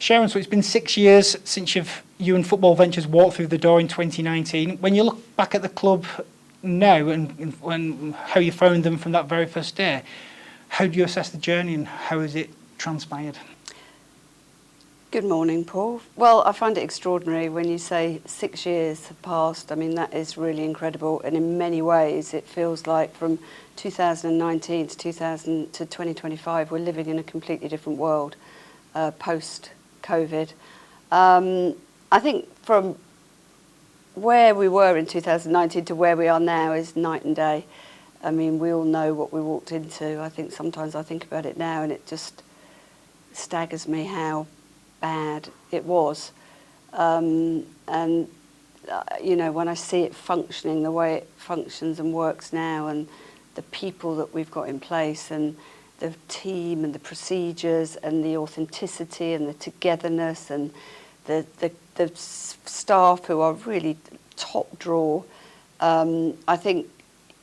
Sharon, so it's been 6 years since you and Football Ventures walked through the door in 2019. When you look back at the club now and how you found them from that very first day, how do you assess the journey and how has it transpired? Good morning, Paul. Well, I find it extraordinary when you say 6 years have passed. I mean, that is really incredible. And in many ways, it feels like from 2019 to 2025, we're living in a completely different world post-COVID. I think from where we were in 2019 to where we are now is night and day. I mean, we all know what we walked into. I think sometimes I think about it now and it just staggers me how bad it was. You know, when I see it functioning the way it functions and works now, and the people that we've got in place and the team and the procedures and the authenticity and the togetherness and the staff who are really top draw, I think,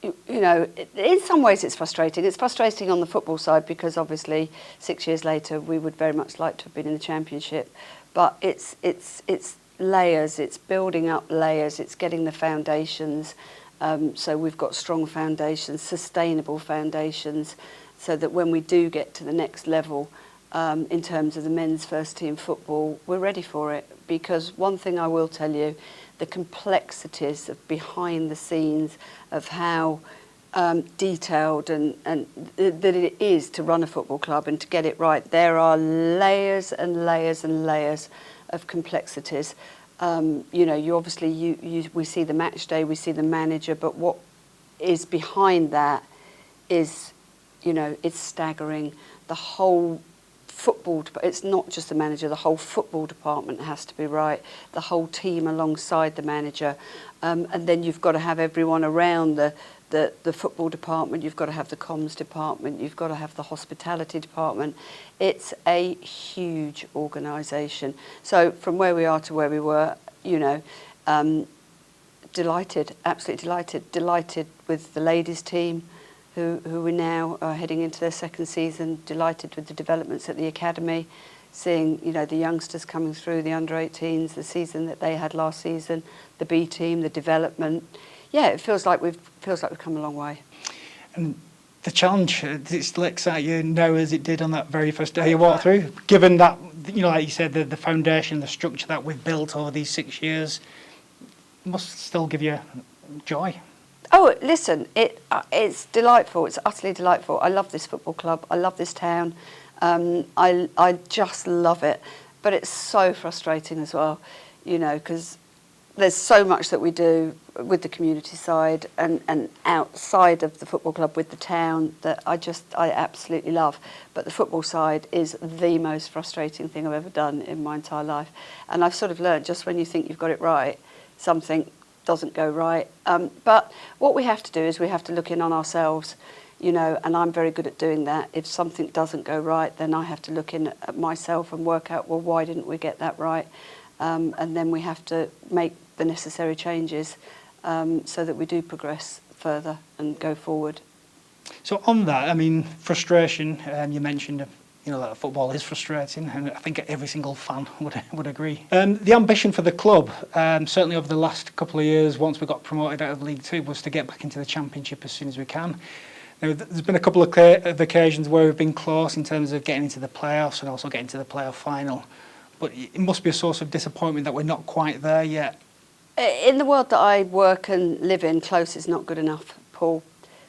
you know, in some ways it's frustrating. It's frustrating on the football side because obviously 6 years later we would very much like to have been in the Championship, but it's layers, it's building up layers, it's getting the foundations. So we've got strong foundations, sustainable foundations, so that when we do get to the next level in terms of the men's first team football, we're ready for it. Because one thing I will tell you, the complexities of behind the scenes of how detailed and that it is to run a football club and to get it right. There are layers and layers and layers of complexities. You know, you obviously we see the match day, we see the manager, but what is behind that is, you know, it's staggering. The whole football, it's not just the manager, the whole football department has to be right, the whole team alongside the manager, and then you've got to have everyone around the football department, you've got to have the comms department, you've got to have the hospitality department. It's a huge organisation. So from where we are to where we were, you know, delighted, absolutely delighted with the ladies team, who we now are heading into their second season, delighted with the developments at the academy, seeing, you know, the youngsters coming through, the under-18s, the season that they had last season, the B team, the development. Yeah, it feels like we've come a long way. And the challenge, does it still excite you now as it did on that very first day you walked through? Given that, you know, like you said, the foundation, the structure that we've built over these 6 years, must still give you joy. Oh, listen, it's delightful. It's utterly delightful. I love this football club. I love this town. I just love it. But it's so frustrating as well, you know, because there's so much that we do with the community side and outside of the football club with the town that I absolutely love. But the football side is the most frustrating thing I've ever done in my entire life. And I've sort of learned just when you think you've got it right, something doesn't go right. But what we have to do is we have to look in on ourselves, you know, and I'm very good at doing that. If something doesn't go right, then I have to look in at myself and work out, well, why didn't we get that right? And then we have to make the necessary changes so that we do progress further and go forward. So on that, I mean, frustration, you mentioned, you know, that football is frustrating, and I think every single fan would agree. The ambition for the club, certainly over the last couple of years, once we got promoted out of League Two, was to get back into the Championship as soon as we can. Now, there's been a couple of occasions where we've been close in terms of getting into the playoffs and also getting to the playoff final, but it must be a source of disappointment that we're not quite there yet. In the world that I work and live in, close is not good enough, Paul.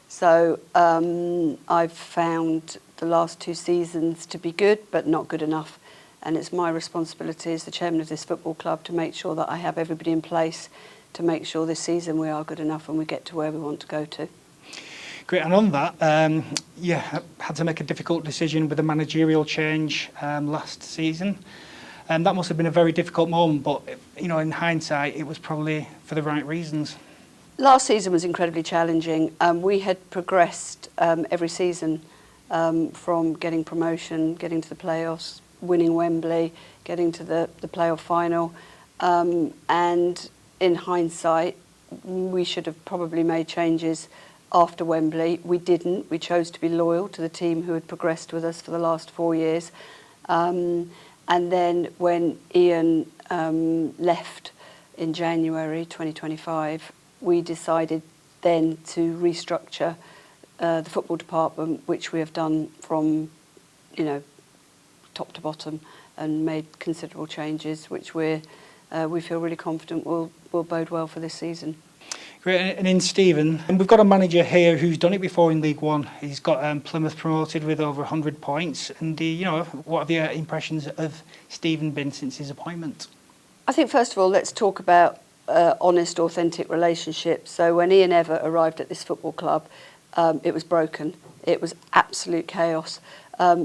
So I've found the last 2 seasons to be good, but not good enough. And it's my responsibility as the chairman of this football club to make sure that I have everybody in place to make sure this season we are good enough and we get to where we want to go to. Great, and on that, yeah, had to make a difficult decision with a managerial change last season. And that must have been a very difficult moment, but, you know, in hindsight, it was probably for the right reasons. Last season was incredibly challenging. We had progressed every season from getting promotion, getting to the playoffs, winning Wembley, getting to the playoff final. And in hindsight, we should have probably made changes after Wembley. We didn't. We chose to be loyal to the team who had progressed with us for the last 4 years. And then when Ian left in January 2025, we decided then to restructure the football department, which we have done from, top to bottom, and made considerable changes, which we feel really confident will bode well for this season. Great, and in Stephen, and we've got a manager here who's done it before in League One. He's got Plymouth promoted with over 100 points. And what have your impressions of Stephen been since his appointment? I think first of all, let's talk about honest, authentic relationships. So when Ian Evatt arrived at this football club, it was broken. It was absolute chaos.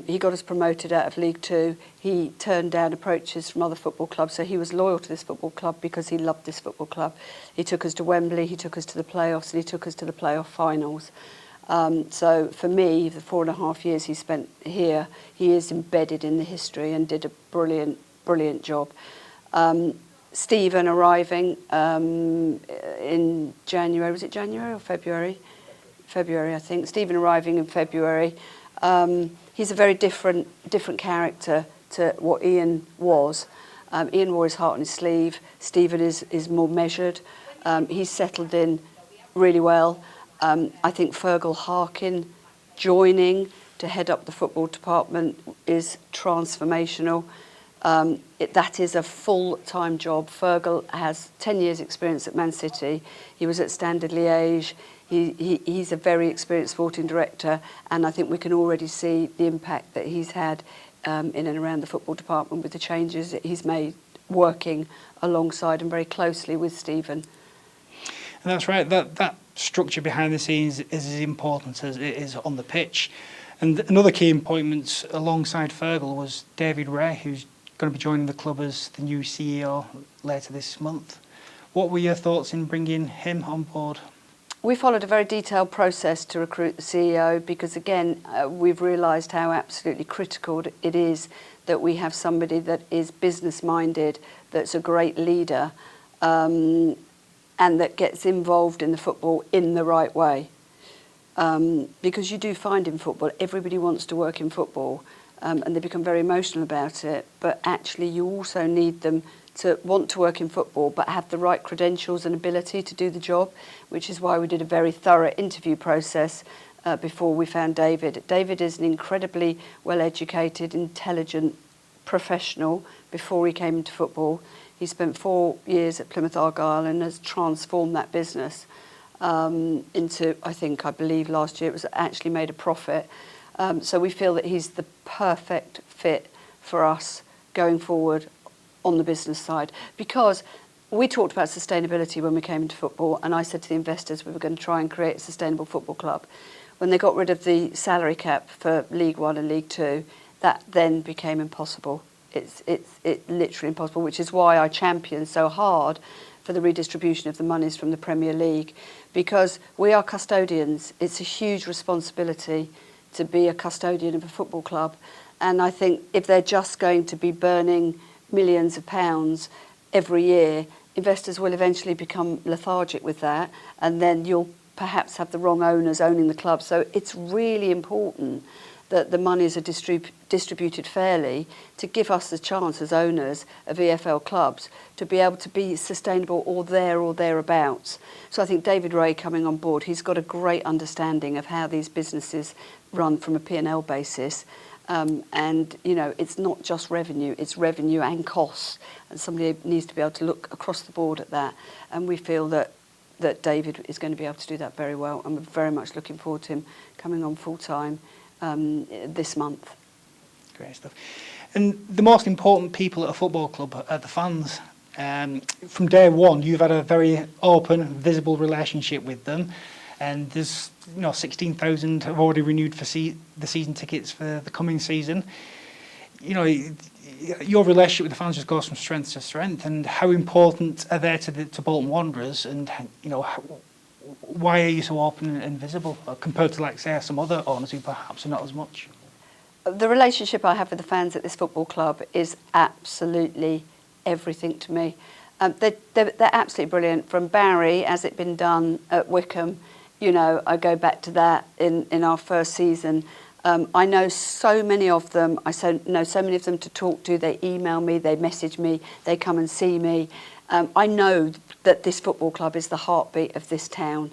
He got us promoted out of League Two. He turned down approaches from other football clubs, so he was loyal to this football club because he loved this football club. He took us to Wembley, he took us to the playoffs, and he took us to the playoff finals. So for me, the 4.5 years he spent here, he is embedded in the history and did a brilliant, brilliant job. Stephen arriving in January, was it January or February? February, I think. Stephen arriving in February. He's a very different character to what Ian was. Ian wore his heart on his sleeve. Stephen is more measured. He's settled in really well. I think Fergal Harkin joining to head up the football department is transformational. That is a full-time job. Fergal has 10 years experience at Man City. He was at Standard Liège. He's a very experienced sporting director, and I think we can already see the impact that he's had in and around the football department with the changes that he's made, working alongside and very closely with Stephen. And that's right, that structure behind the scenes is as important as it is on the pitch. And another key appointment alongside Fergal was David Ray, who's going to be joining the club as the new CEO later this month. What were your thoughts in bringing him on board? We followed a very detailed process to recruit the CEO because, again, we've realised how absolutely critical it is that we have somebody that is business-minded, that's a great leader, and that gets involved in the football in the right way. Because you do find in football, everybody wants to work in football, and they become very emotional about it, but actually you also need them to want to work in football but have the right credentials and ability to do the job, which is why we did a very thorough interview process before we found David. David is an incredibly well-educated, intelligent professional before he came into football. He spent 4 years at Plymouth Argyle and has transformed that business into, I believe last year it was actually made a profit. So we feel that he's the perfect fit for us going forward on the business side, because we talked about sustainability when we came into football, and I said to the investors we were going to try and create a sustainable football club. When they got rid of the salary cap for League One and League Two, that then became impossible. It's literally impossible, which is why I championed so hard for the redistribution of the monies from the Premier League, because we are custodians. It's a huge responsibility to be a custodian of a football club, and I think if they're just going to be burning millions of pounds every year, investors will eventually become lethargic with that, and then you'll perhaps have the wrong owners owning the club. So it's really important that the monies are distributed fairly to give us the chance as owners of EFL clubs to be able to be sustainable or there or thereabouts. So I think David Ray coming on board, he's got a great understanding of how these businesses run from a P&L basis. And, it's not just revenue, it's revenue and costs. And somebody needs to be able to look across the board at that. And we feel that David is going to be able to do that very well. And we're very much looking forward to him coming on full-time this month. Great stuff. And the most important people at a football club are the fans. From day one, you've had a very open, visible relationship with them. And there's 16,000 have already renewed for the season tickets for the coming season. Your relationship with the fans just goes from strength to strength. And how important are they to Bolton Wanderers? And why are you so open and visible compared to, like, say, some other owners who perhaps are not as much? The relationship I have with the fans at this football club is absolutely everything to me. They're absolutely brilliant. From Barry, as it's been done at Wickham, I go back to that in our first season. I know so many of them. Know so many of them to talk to. They email me, they message me, they come and see me. I know that this football club is the heartbeat of this town,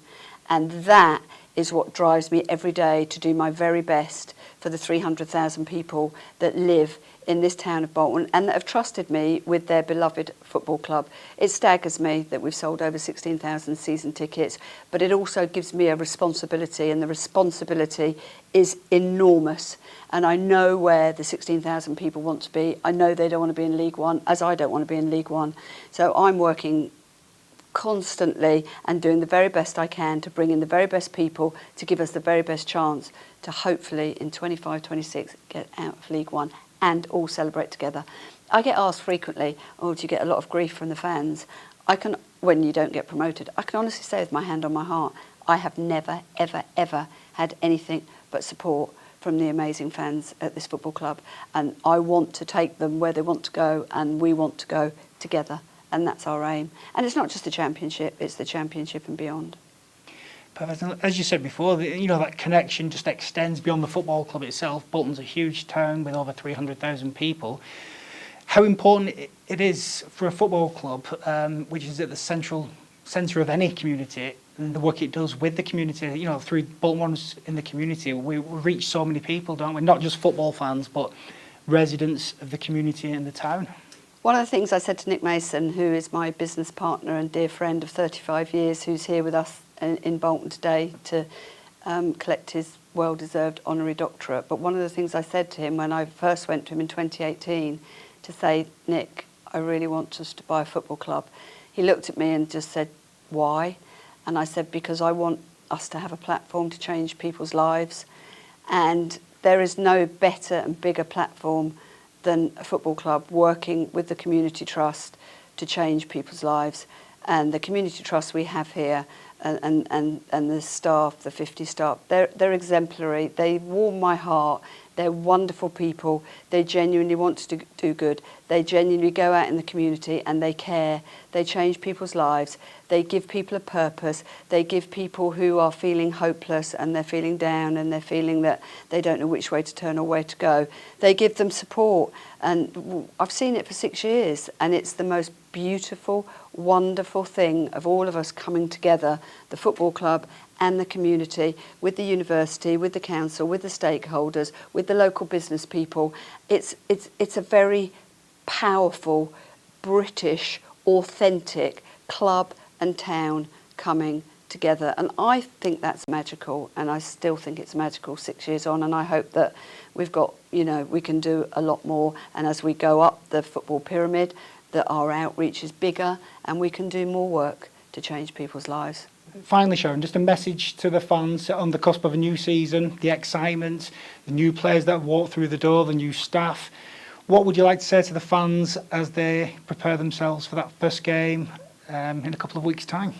and that is what drives me every day to do my very best for the 300,000 people that live in this town of Bolton and that have trusted me with their beloved football club. It staggers me that we've sold over 16,000 season tickets, but it also gives me a responsibility, and the responsibility is enormous. And I know where the 16,000 people want to be. I know they don't want to be in League One, as I don't want to be in League One. So I'm working constantly and doing the very best I can to bring in the very best people to give us the very best chance to hopefully in 25-26 get out of League One and all celebrate together. I get asked frequently, oh, do you get a lot of grief from the fans? When you don't get promoted, I can honestly say with my hand on my heart, I have never, ever, ever had anything but support from the amazing fans at this football club. And I want to take them where they want to go, and we want to go together. And that's our aim. And it's not just the Championship, it's the Championship and beyond. Perfect. As you said before, that connection just extends beyond the football club itself. Bolton's a huge town with over 300,000 people. How important it is for a football club, which is at the centre of any community, and the work it does with the community. Through Bolton Wanderers in the community, we reach so many people, don't we? Not just football fans, but residents of the community and the town. One of the things I said to Nick Mason, who is my business partner and dear friend of 35 years, who's here with us in Bolton today to collect his well-deserved honorary doctorate. But one of the things I said to him when I first went to him in 2018 to say, Nick, I really want us to buy a football club. He looked at me and just said, why? And I said, because I want us to have a platform to change people's lives. And there is no better and bigger platform than a football club working with the community trust to change people's lives. And the community trust we have here and the staff, the 50 staff, they're exemplary. They warm my heart. They're wonderful people. They genuinely want to do good. They genuinely go out in the community and they care. They change people's lives. They give people a purpose. They give people who are feeling hopeless and they're feeling down and they're feeling that they don't know which way to turn or where to go. They give them support. And I've seen it for 6 years, and it's the most beautiful, wonderful thing of all of us coming together, the football club and the community, with the university, with the council, with the stakeholders, with the local business people. It's a very powerful, British, authentic club and town coming together. And I think that's magical, and I still think it's magical 6 years on, and I hope that we've got, we can do a lot more, and as we go up the football pyramid, that our outreach is bigger and we can do more work to change people's lives. Finally, Sharon, just a message to the fans on the cusp of a new season, the excitement, the new players that have walked through the door, the new staff. What would you like to say to the fans as they prepare themselves for that first game in a couple of weeks' time?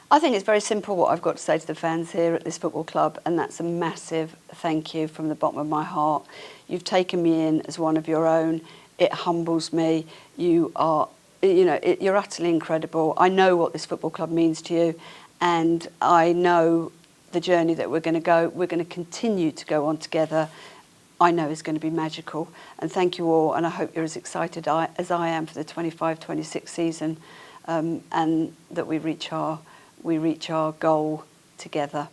I think it's very simple what I've got to say to the fans here at this football club, and that's a massive thank you from the bottom of my heart. You've taken me in as one of your own. It humbles me. You are, you're utterly incredible. I know what this football club means to you, and I know the journey that we're going to go. We're going to continue to go on together. I know is going to be magical. And thank you all, and I hope you're as excited as I am for the 25-26 season, and that we reach our goal together.